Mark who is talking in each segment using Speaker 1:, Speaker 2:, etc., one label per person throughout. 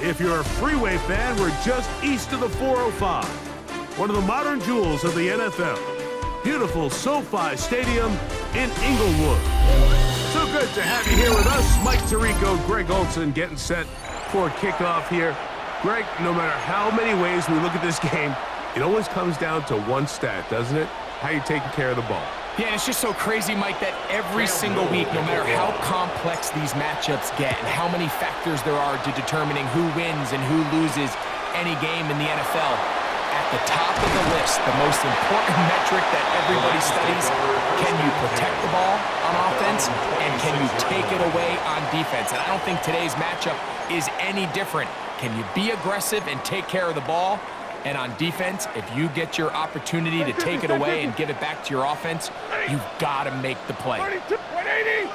Speaker 1: If you're a freeway fan, we're just east of the 405. One of the modern jewels of the NFL. Beautiful SoFi Stadium in Inglewood. So good to have you here with us. Mike Tirico, Greg Olson getting set for kickoff here. Greg, no matter how many ways we look at this game, it always comes down to one stat, doesn't it? How you taking care of the ball.
Speaker 2: Yeah, it's just so crazy, Mike, that every single week, no matter how complex these matchups get and how many factors there are to determining who wins and who loses any game in the NFL, at the top of the list, the most important metric that everybody studies, can you protect the ball on offense and can you take it away on defense? And I don't think today's matchup is any different. Can you be aggressive and take care of the ball? And on defense, if you get your opportunity to take it away and give it back to your offense, you've got to make the play.
Speaker 3: 180.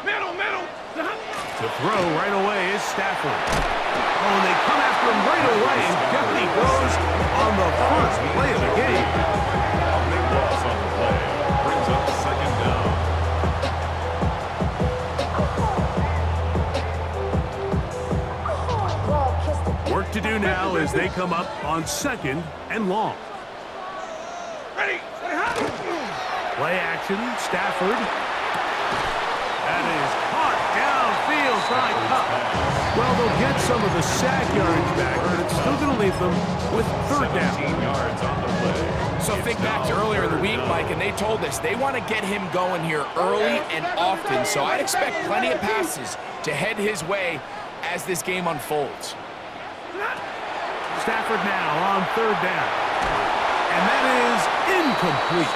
Speaker 3: Middle.
Speaker 1: To throw right away is Stafford. Oh, and they come after him right away, and down he goes on the first play of the game.
Speaker 3: Big loss on the play. Brings up second down.
Speaker 1: Work to do now as they come up on 2nd and long.
Speaker 3: Ready.
Speaker 1: Play action, Stafford. That is caught downfield by Cup. Well, they'll get some of the sack yards back, but it's still going to leave them with 3rd down.
Speaker 3: 17 yards on the play.
Speaker 2: So think back to earlier in the week, Mike, and they told us they want to get him going here early and often. So I'd expect plenty of passes to head his way as this game unfolds.
Speaker 1: Stafford now on 3rd down. And that is incomplete.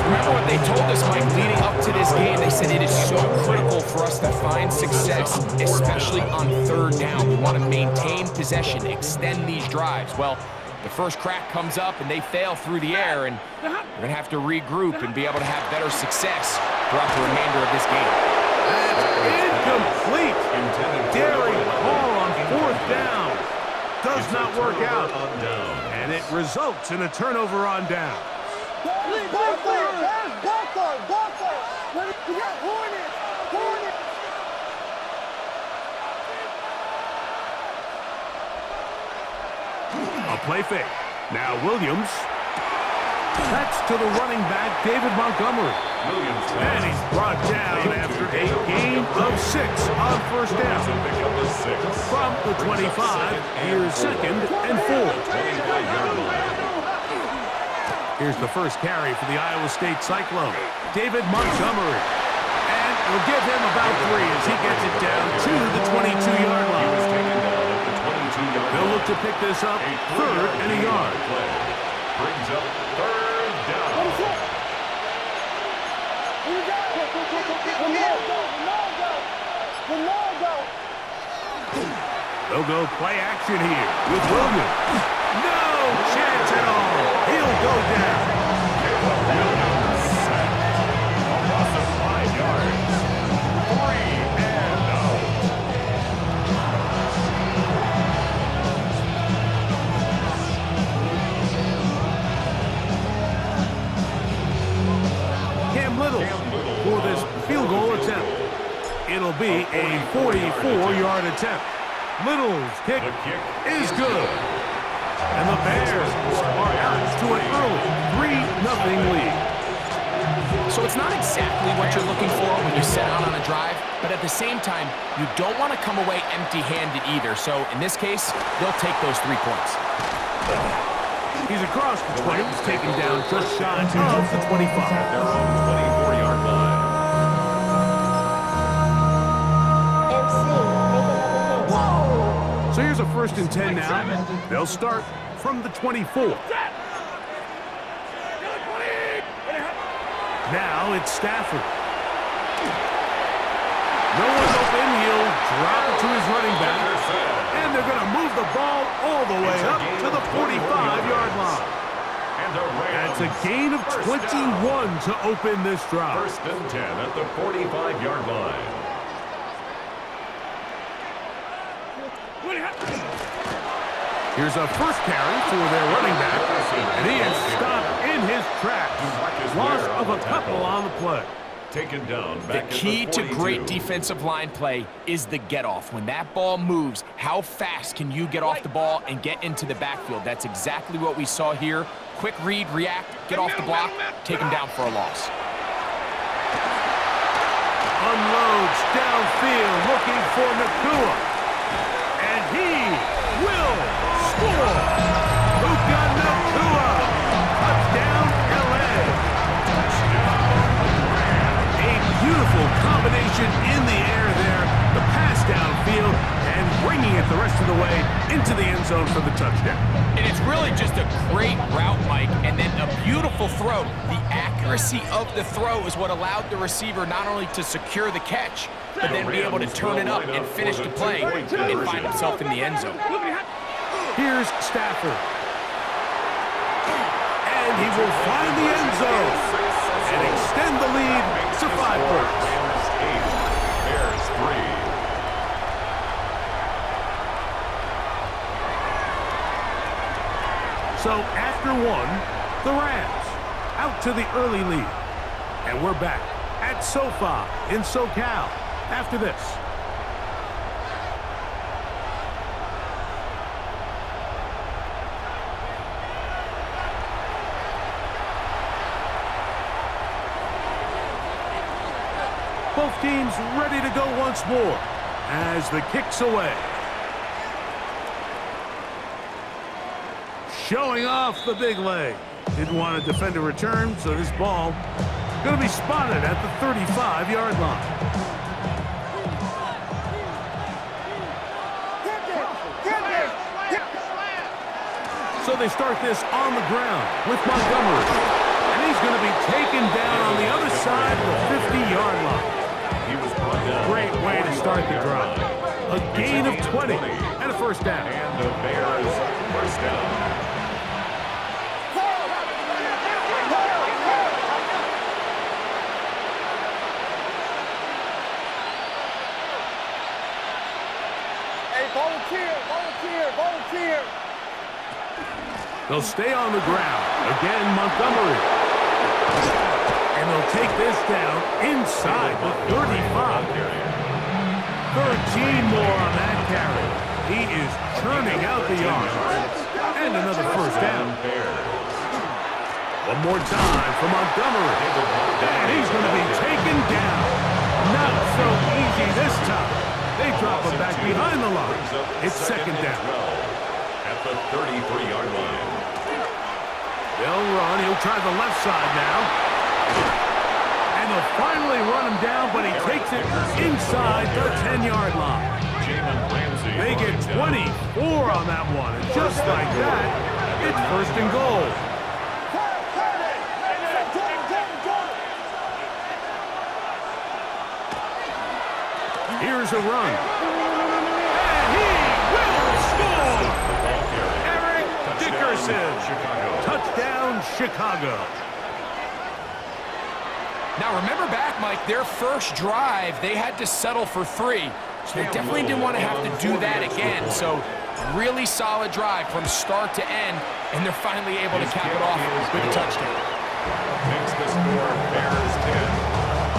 Speaker 2: Remember what they told us, Mike, leading up to this game? They said it is so critical for us to find success, especially on 3rd down. We want to maintain possession, extend these drives. Well, the first crack comes up and they fail through the air, and we're going to have to regroup and be able to have better success throughout the remainder of this game.
Speaker 1: That's incomplete. Daring call on 4th down. Does not work out. And it results in a turnover on down. A play fake. Now Williams. That's to the running back, David Montgomery. And he's brought down after a gain of 6 on 1st down. From the 25, here's 2nd and 4. Here's the first carry for the Iowa State Cyclone, David Montgomery. And we'll give him about 3 as he gets it down to the 22-yard line. They'll look to pick this up 3rd and a yard.
Speaker 3: Brings up 3rd down.
Speaker 1: They'll go play action here with Williams. No chance at all. He'll go down.
Speaker 3: Across the 5 yards. 3 and out.
Speaker 1: Cam Little for this field goal attempt. It'll be a 44-yard attempt. Little's kick is good. And the Bears are out to an early 3-0 lead.
Speaker 2: So it's not exactly what you're looking for when you set out on a drive, but at the same time, you don't want to come away empty-handed either. So in this case, they'll take those 3 points.
Speaker 1: He's across the 20, taken down just shy of the 25.
Speaker 3: Their own 24-yard line.
Speaker 1: So here's a 1st and 10 now. They'll start from the 24. Now it's Stafford. No one's open. He'll drop it to his running back. And they're going to move the ball all the way up to the 45-yard line. That's a gain of 21 to open this drive.
Speaker 3: 1st and 10 at the 45-yard line.
Speaker 1: Here's a first carry for their running back, and he is stopped in his tracks. Loss of a couple on the play.
Speaker 3: Taken down
Speaker 2: The
Speaker 3: back at
Speaker 2: key to
Speaker 3: 42.
Speaker 2: great defensive line play is the get-off. When that ball moves, how fast can you get off the ball and get into the backfield? That's exactly what we saw here. Quick read, react, get off the block, take him down for a loss.
Speaker 1: Unloads downfield, looking for Nakua. And he will score. Luka Nakua. Touchdown, LA. A beautiful combination in the air there. The pass downfield and bringing it the rest of the way into the end zone for the touchdown.
Speaker 2: And it's really just a great route, Mike, and then a beautiful throw. The accuracy of the throw is what allowed the receiver not only to secure the catch, but then be able to turn it up and finish the play and find himself in the end zone.
Speaker 1: Here's Stafford. And he will find the end zone and extend the lead to 5 points.
Speaker 3: Rams 8, Bears 3.
Speaker 1: So after one, the Rams out to the early lead. And we're back at SoFi in SoCal after this. Both teams ready to go once more as the kick's away. Showing off the big leg. Didn't want to defend a return, so this ball going to be spotted at the 35-yard line. So they start this on the ground with Montgomery. And he's going to be taken down on the other side of the 50-yard line.
Speaker 3: He was brought down.
Speaker 1: Great way to start the drive. A gain of 20 and a first down.
Speaker 3: And the Bears first down.
Speaker 4: Volunteer.
Speaker 1: They'll stay on the ground. Again, Montgomery. And they'll take this down inside the 35. 13 more on that carry. He is churning out the yards. And another first down. One more time for Montgomery. And he's going to be taken down. Not so easy this time. They drop him back behind the line. It's second down.
Speaker 3: At the 33-yard line.
Speaker 1: They'll run. He'll try the left side now. And they'll finally run him down, but he takes it inside the 10-yard line. They get 24 on that one. And just like that, it's first and goal. Here's a run. And he will score! Eric Dickerson. Touchdown, Chicago.
Speaker 2: Now remember back, Mike, their first drive, they had to settle for 3. So they definitely didn't want to have to do that again. So really solid drive from start to end, and they're finally able to cap it off with a touchdown.
Speaker 3: Makes the score Bears 10,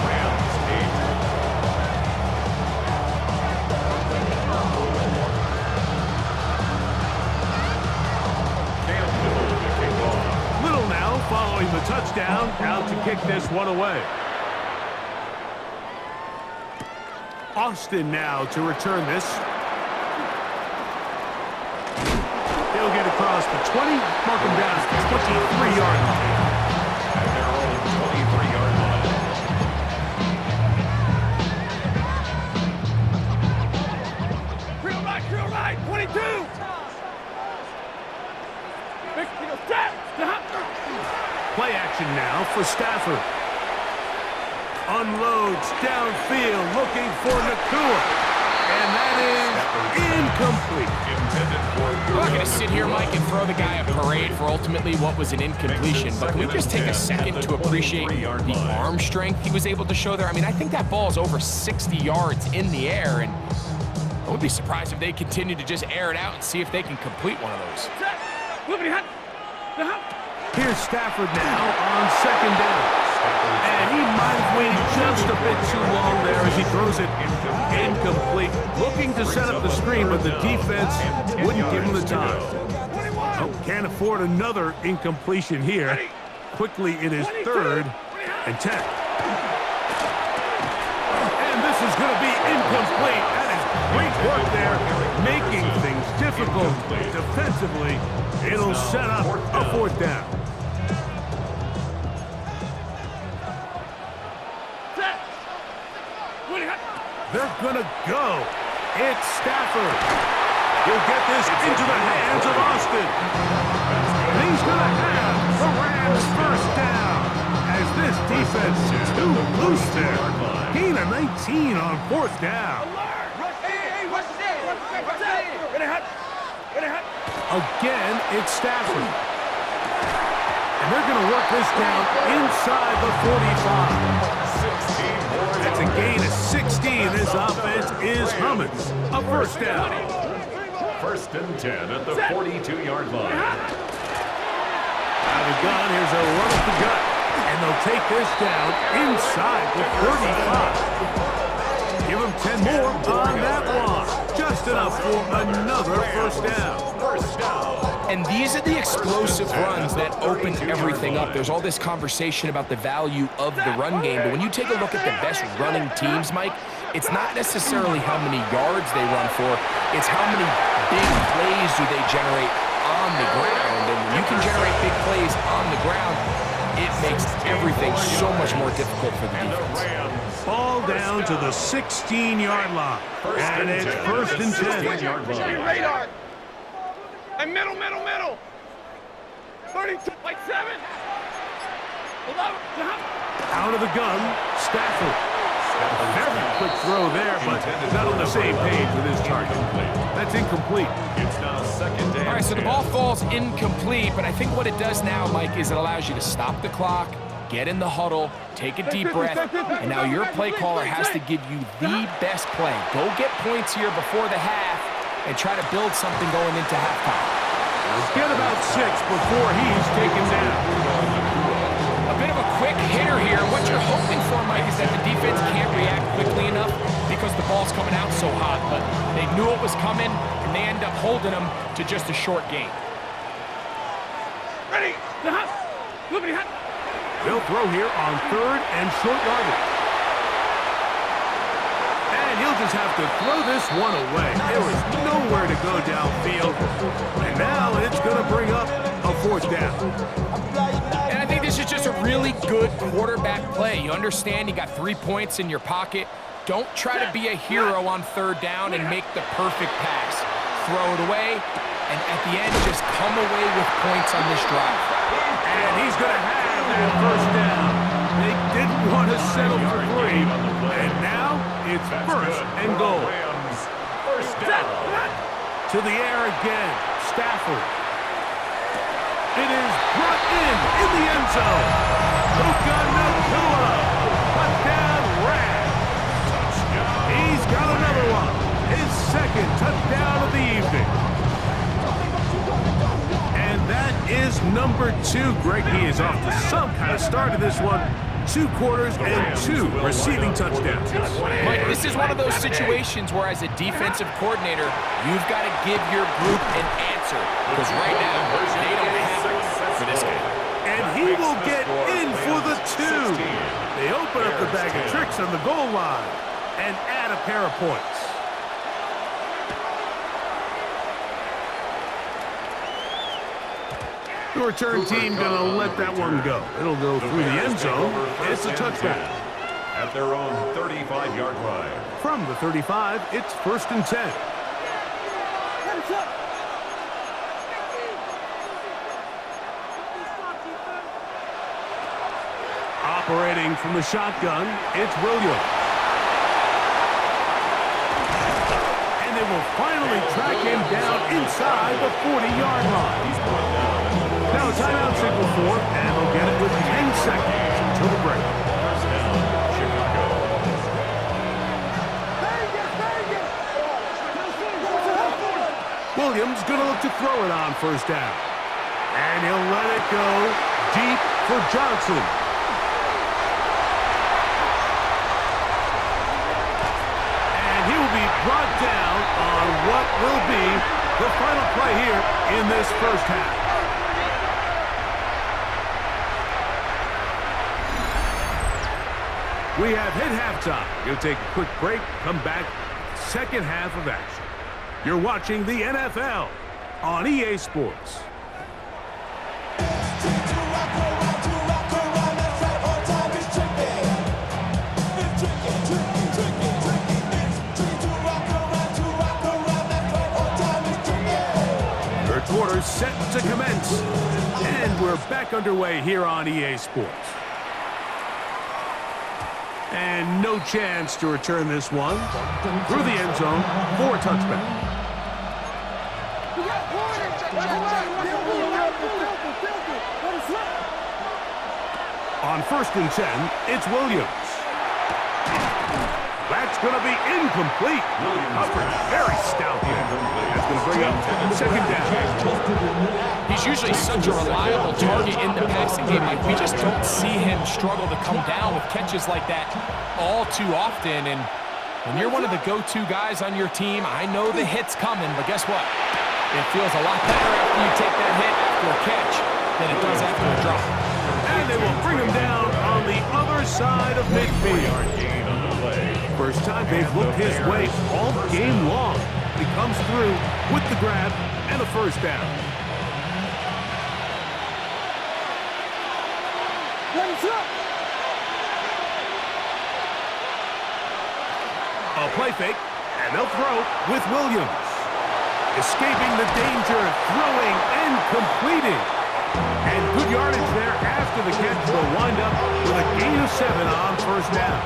Speaker 3: Rams 8.
Speaker 1: Little now following the touchdown, out to kick this one away. Austin now to return this. He'll get across the 20, mark him down at the 23-yard line.
Speaker 3: At their own 23-yard line.
Speaker 4: Real right, 22.
Speaker 1: Play action now for Stafford. Unloads downfield, looking for Nakua. And that is incomplete.
Speaker 2: I'm not going to sit here, Mike, and throw the guy a parade for ultimately what was an incompletion, but can we just take a second to appreciate the arm strength he was able to show there? I mean, I think that ball's over 60 yards in the air, and I would be surprised if they continue to just air it out and see if they can complete one of those.
Speaker 1: Here's Stafford now on second down. And he might have waited just a bit too long there as he throws it incomplete. Looking to set up the screen, but the defense wouldn't give him the time. Oh, can't afford another incompletion here. Quickly, it is 3rd and 10. And this is going to be incomplete. That is great work there, making things difficult defensively. It'll set up a 4th down. They're going to go. It's Stafford. He'll get this into the hands of Austin. And he's going to have the Rams first down. As this defense is too loose there. Gain of 19 on 4th down. Again, it's Stafford. And they're going to work this down inside the 45. That's a gain of 16. This offense is humming. A first down.
Speaker 3: 1st and 10 at the 42-yard line.
Speaker 1: Out of the gun, here's a run up the gut. And they'll take this down inside the 35. Give them 10 more on that one. Just enough for another first down.
Speaker 2: And these are the explosive runs that open everything up. There's all this conversation about the value of the run game, but when you take a look at the best running teams, Mike, it's not necessarily how many yards they run for, it's how many big plays do they generate on the ground. And when you can generate big plays on the ground, it makes everything so much more difficult for the defense.
Speaker 1: Ball down to the 16-yard line. And it's 1st and 10.
Speaker 4: Radar. And middle. 32, like 7. 11.
Speaker 1: Out of the gun, Stafford. A very quick throw there, but not on the same page with his target. That's incomplete.
Speaker 3: It's now 2nd down.
Speaker 2: All right, so the ball falls incomplete, but I think what it does now, Mike, is it allows you to stop the clock, get in the huddle, take a deep breath, and now your play caller has to give you the best play. Go get points here before the half and try to build something going into halftime.
Speaker 1: Get about 6 before he's taken down.
Speaker 2: A bit of a quick hitter here. What you're hoping for, Mike, is that the defense can't react quickly enough because the ball's coming out so hot, but they knew it was coming, and they end up holding them to just a short gain.
Speaker 4: Ready.
Speaker 1: They'll throw here on 3rd and short yardage. And he'll just have to throw this one away. There was nowhere to go downfield. And now it's going to bring up a 4th down.
Speaker 2: And I think this is just a really good quarterback play. You understand you got 3 points in your pocket. Don't try to be a hero on 3rd down and make the perfect pass. Throw it away, and at the end, just come away with points on this drive.
Speaker 1: And he's going to have that first down. They didn't want to settle for 3. And now it's 1st and goal.
Speaker 3: First down.
Speaker 1: To the air again, Stafford. It is brought in the end zone. Puka Nacua. Touchdown, Rams. He's got another one. His 2nd touchdown of the evening. And that is number 2. Greg, he is off to some kind of start in this one. 2 quarters and 2 receiving touchdowns.
Speaker 2: Mike, this is one of those situations where as a defensive coordinator, you've got to give your group an answer. Because right now, they don't have it for this game.
Speaker 1: And he will get in for the 2. They open up the bag of tricks on the goal line and add a pair of points. The return team going to let that one go. It'll go through the end zone. It's a touchdown.
Speaker 3: At their own 35-yard line.
Speaker 1: From the 35, it's 1st and 10. Operating from the shotgun, it's Williams. And they will finally track him down inside the 40-yard line. Now a timeout signal for, and they'll get it with 10 seconds until the break.
Speaker 3: Chicago.
Speaker 1: Williams going to look to throw it on 1st down. And he'll let it go deep for Johnson. And he will be brought down on what will be the final play here in this first half. We have hit halftime. We'll take a quick break, come back, second half of action. You're watching the NFL on EA Sports. Third quarter set to commence. And we're back underway here on EA Sports. And no chance to return this one through the end zone for a touchback. On 1st and 10, it's Williams. That's going to be incomplete. Coverage very stout here. That's going to bring up second down.
Speaker 2: He's usually such a reliable target in the passing game. Like, we just don't see him struggle to come down with catches like that all too often. And when you're one of the go-to guys on your team, I know the hit's coming, but guess what? It feels a lot better after you take that hit after a catch than it does after a drop.
Speaker 1: And they will bring him down on the other side of midfield. First time they've looked his way all game long. He comes through with the grab and a first down. A play fake, and they'll throw with Williams. Escaping the danger, throwing and completing. And good yardage there after the catch. Will wind up with a gain of 7 on first down.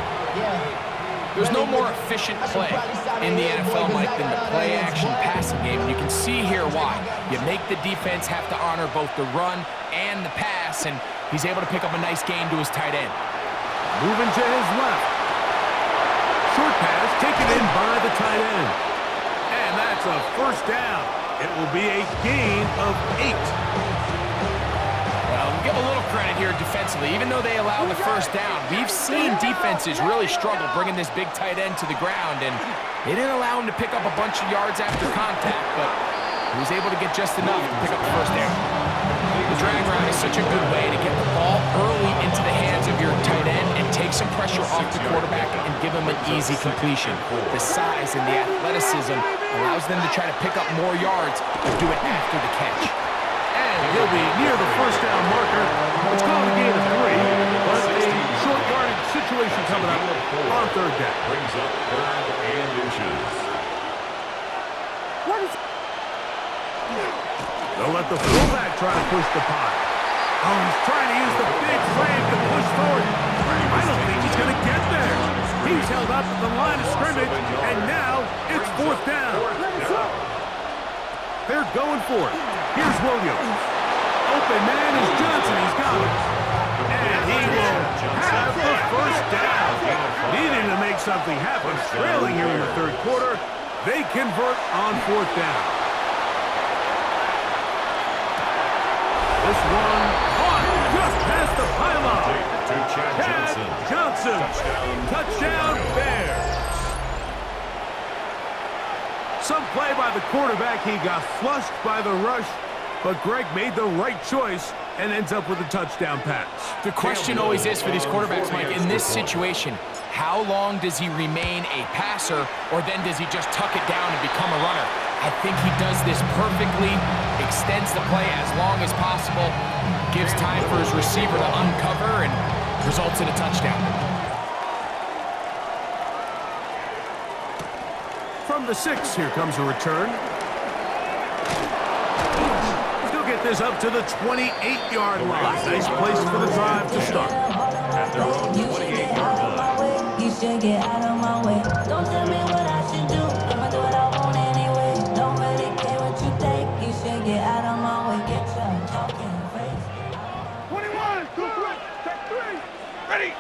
Speaker 2: There's no more efficient play in the NFL, Mike, than the play-action passing game. And you can see here why. You make the defense have to honor both the run and the pass, and he's able to pick up a nice gain to his tight end.
Speaker 1: Moving to his left. Short pass taken in by the tight end. And that's a first down. It will be a gain of 8.
Speaker 2: Well, give a little credit here defensively. Even though they allow the first down, we've seen defenses really struggle bringing this big tight end to the ground, and they didn't allow him to pick up a bunch of yards after contact, but he was able to get just enough to pick up the first down. The drag route is such a good way to get the ball early into the hands of your tight end and take some pressure off the quarterback and give him an easy completion. The size and the athleticism allows them to try to pick up more yards and do it after the catch.
Speaker 1: And he'll be near the first down marker. It's called a gain of 3, but a short yardage situation coming up on third down.
Speaker 3: Brings up 3rd and inches.
Speaker 1: They'll let the fullback try to push the pile. Oh, he's trying to use the big frame to push forward. I don't think he's going to get there. He's held up at the line of scrimmage, and now it's 4th down. They're going for it. Here's Williams. Open man is Johnson. He's got it. And he will have the first down. Needing to make something happen. Trailing here in the third quarter. They convert on 4th down. This one caught just past the pylon.
Speaker 3: To Chad
Speaker 1: Johnson. Touchdown Bears. Some play by the quarterback. He got flushed by the rush, but Greg made the right choice and ends up with a touchdown pass.
Speaker 2: The question always is for these quarterbacks, Mike, in this situation, how long does he remain a passer, or then does he just tuck it down and become a runner? I think he does this perfectly, extends the play as long as possible, gives time for his receiver to uncover, and results in a touchdown.
Speaker 1: From the 6, here comes a return. Still get this up to the 28-yard line. Nice place for the drive to start.
Speaker 3: At their own 28-yard line.
Speaker 5: You should get out of my way. Don't tell me what I should do. I'ma do what I want anyway. Don't really care what you think. You should get out of my way. Get your talking face.
Speaker 4: 21, go quick, take 3. Ready,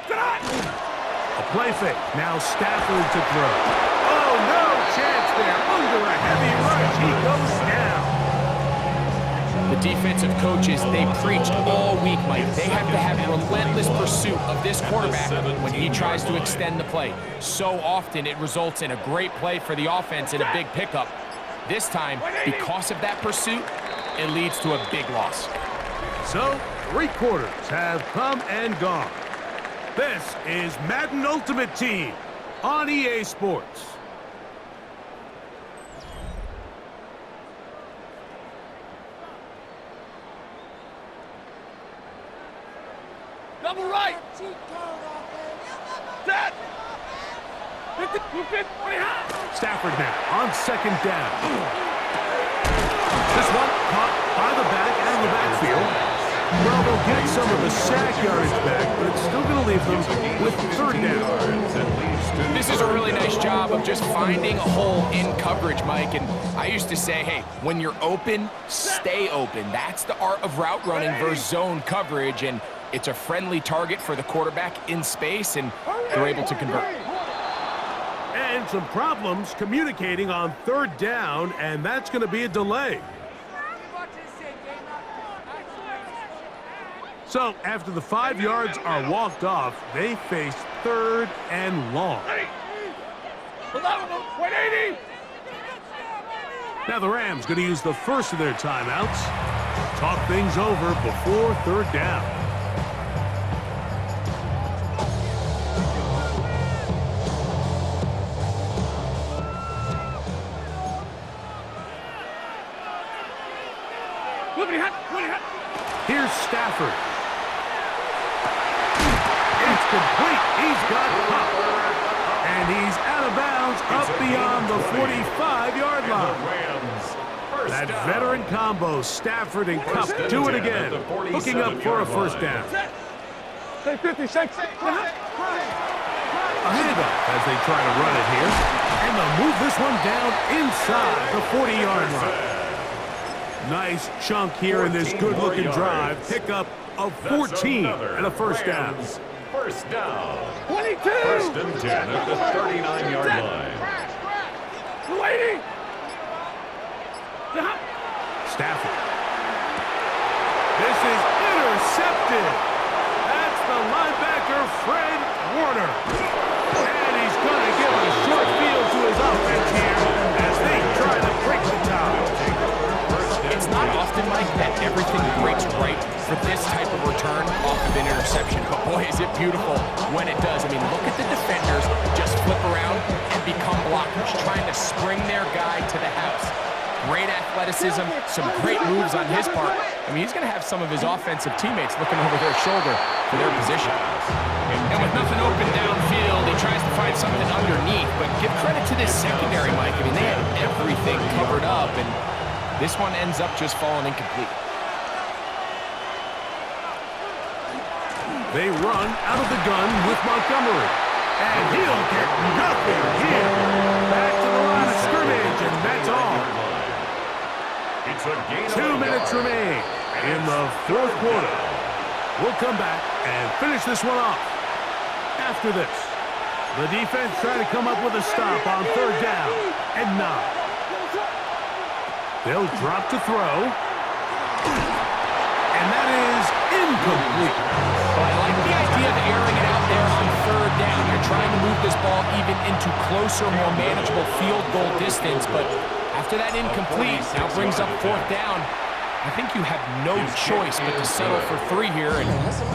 Speaker 4: tonight.
Speaker 1: A play fake. Now Stafford to throw. Oh, no chance there. Under a heavy rush, he goes down.
Speaker 2: The Defensive coaches, they preach all week, Mike. They have to have relentless pursuit of this quarterback when he tries to extend the play. So often it results in a great play for the offense and a big pickup. This time, because of that pursuit, it leads to a big loss.
Speaker 1: So, 3 quarters have come and gone. This is Madden Ultimate Team on EA Sports.
Speaker 4: Double right. Set.
Speaker 1: Stafford now on 2nd down. This one caught by the back and the backfield. Well, they'll get some of the sack yardage back, but it's still going to leave them with 3rd down.
Speaker 2: This is a really nice job of just finding a hole in coverage, Mike. And I used to say, hey, when you're open, stay open. That's the art of route running versus zone coverage. And it's a friendly target for the quarterback in space, and they're able to convert.
Speaker 1: And some problems communicating on 3rd down, and that's going to be a delay. So, after the 5 yards are walked off, they face 3rd and long.
Speaker 4: 180.
Speaker 1: Now the Rams going to use the first of their timeouts. Talk things over before 3rd down. Here's Stafford. It's complete. He's got Cup. And he's out of bounds up beyond the 45-yard line. That veteran combo, Stafford and Cup, do it again. Hooking up for a 1st down.
Speaker 4: 56.
Speaker 1: A handoff as they try to run it here. And they'll move this one down inside the 40-yard line. Nice chunk here in this good-looking drive. Pickup of 14 and a 1st down.
Speaker 3: 1st down.
Speaker 4: 22.
Speaker 3: 1st and 10 at the 39-yard line.
Speaker 4: 280.
Speaker 1: Stafford. This is intercepted. That's the linebacker, Fred Warner. And he's going to give a short field to his offense here as they try to break the tie.
Speaker 2: It's not often, Mike, that everything breaks right for this type of return off of an interception. But boy, is it beautiful when it does. I mean, look at the defenders just flip around and become blockers, trying to spring their guy to the house. Great athleticism, some great moves on his part. I mean, he's going to have some of his offensive teammates looking over their shoulder for their position. And with nothing open downfield, he tries to find something underneath. But give credit to this secondary, Mike. I mean, they had everything covered up, and this one ends up just falling incomplete.
Speaker 1: They run out of the gun with Montgomery. And he'll get nothing here. Back to the line of scrimmage, and that's all. 2 minutes remain in the 4th quarter. We'll come back and finish this one off. After this, the defense trying to come up with a stop on 3rd down and 9. They'll drop to throw. And that is incomplete.
Speaker 2: Well, I like the idea of airing it out there on 3rd down. You're trying to move this ball even into closer, more manageable field goal distance. But after that incomplete, now brings up 4th down. I think you have no choice but to settle for 3 here and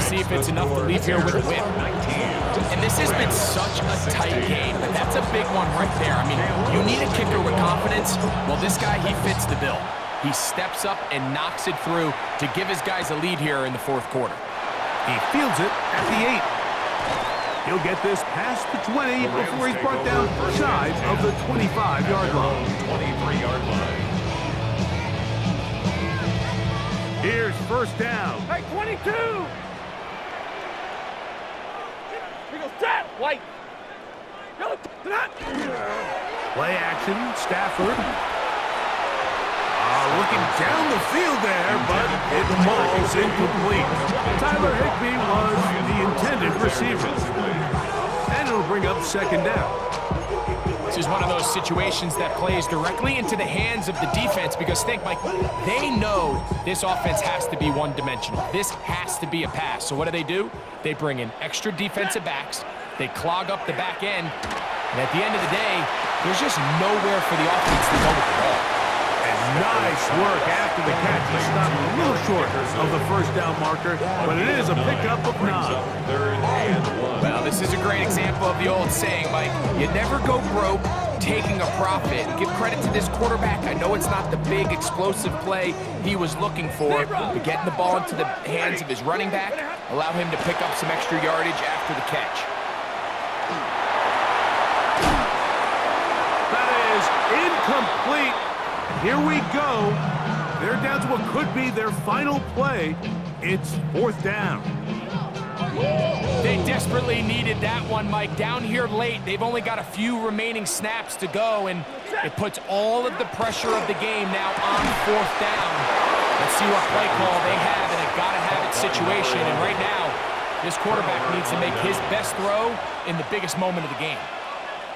Speaker 2: see if it's enough to leave here with a win. And this has been such a tight game, but that's a big one right there. I mean, you need a kicker with confidence. Well, this guy, he fits the bill. He steps up and knocks it through to give his guys a lead here in the 4th quarter.
Speaker 1: He fields it at the 8. He'll get this past the 20 before he's brought down shy of the 25-yard line.
Speaker 3: 23-yard line.
Speaker 1: Here's 1st down.
Speaker 4: Hey, 22. Here goes that. White.
Speaker 1: Play action, Stafford. Looking down the field there, but it falls incomplete. Tyler Higbee was the intended receiver. And it'll bring up 2nd down.
Speaker 2: So is one of those situations that plays directly into the hands of the defense because think, Mike, they know this offense has to be one-dimensional. This has to be a pass. So what do? They bring in extra defensive backs. They clog up the back end. And at the end of the day, there's just nowhere for the offense to go with the ball.
Speaker 1: Nice work after the catch. He stopped a little short of the first down marker, but it is a pickup of 9.
Speaker 3: Third and 1.
Speaker 2: Well, this is a great example of the old saying, Mike. You never go broke taking a profit. Give credit to this quarterback. I know it's not the big explosive play he was looking for, but getting the ball into the hands of his running back allow him to pick up some extra yardage after the catch.
Speaker 1: That is incomplete. Here we go. They're down to what could be their final play. It's 4th down.
Speaker 2: They desperately needed that one, Mike. Down here late, they've only got a few remaining snaps to go, and it puts all of the pressure of the game now on 4th down. Let's see what play call they have in a gotta-have-it situation, and right now, this quarterback needs to make his best throw in the biggest moment of the game.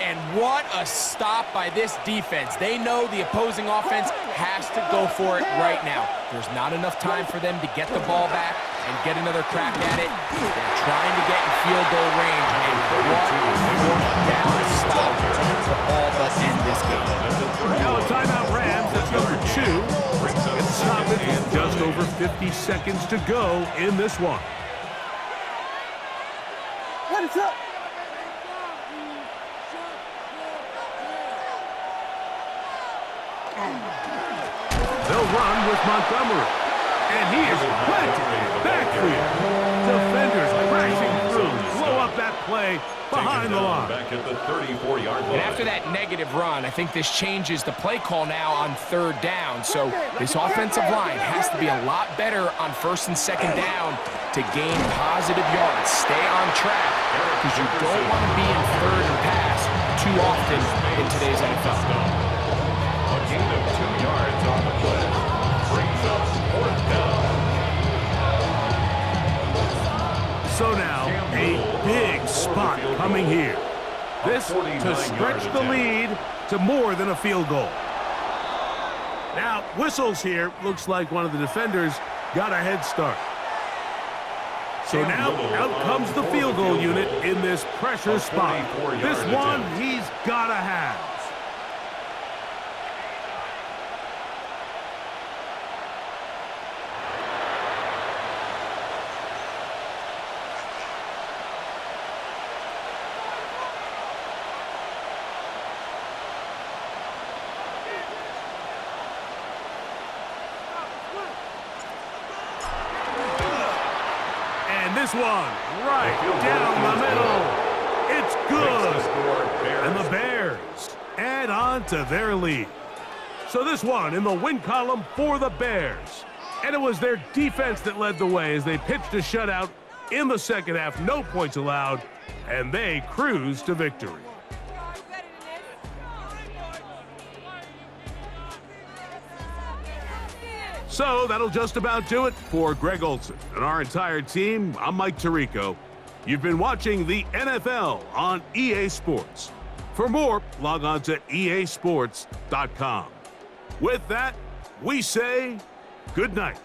Speaker 2: And what a stop by this defense. They know the opposing offense has to go for it right now. There's not enough time for them to get the ball back and get another crack at it. They're trying to get in field goal range, and what a 4th down stop to all but end this game.
Speaker 1: Now a timeout Rams, that's number 2. And stop it with just over 50 seconds to go in this one.
Speaker 4: What is up?
Speaker 1: They'll run with Montgomery. And he is planted backfield. Defenders crashing through. Blow up that play behind the line.
Speaker 3: Back at the 34-yard line.
Speaker 2: And after that negative run, I think this changes the play call now on 3rd down. So this offensive line has to be a lot better on 1st and 2nd down to gain positive yards. Stay on track because you don't want to be in 3rd and pass too often in today's NFL.
Speaker 3: A gain of 2 yards on the play. Brings up 4th down.
Speaker 1: So now, a big spot coming here. This to stretch the lead to more than a field goal. Now, whistles here. Looks like one of the defenders got a head start. So now, out comes the field goal unit in this pressure spot. This one he's got to have. This one right down the middle. It's good. And the Bears add on to their lead. So this one in the win column for the Bears. And it was their defense that led the way as they pitched a shutout in the second half. No points allowed. And they cruised to victory. So that'll just about do it for Greg Olson and our entire team. I'm Mike Tirico. You've been watching the NFL on EA Sports. For more, log on to easports.com. With that, we say good night.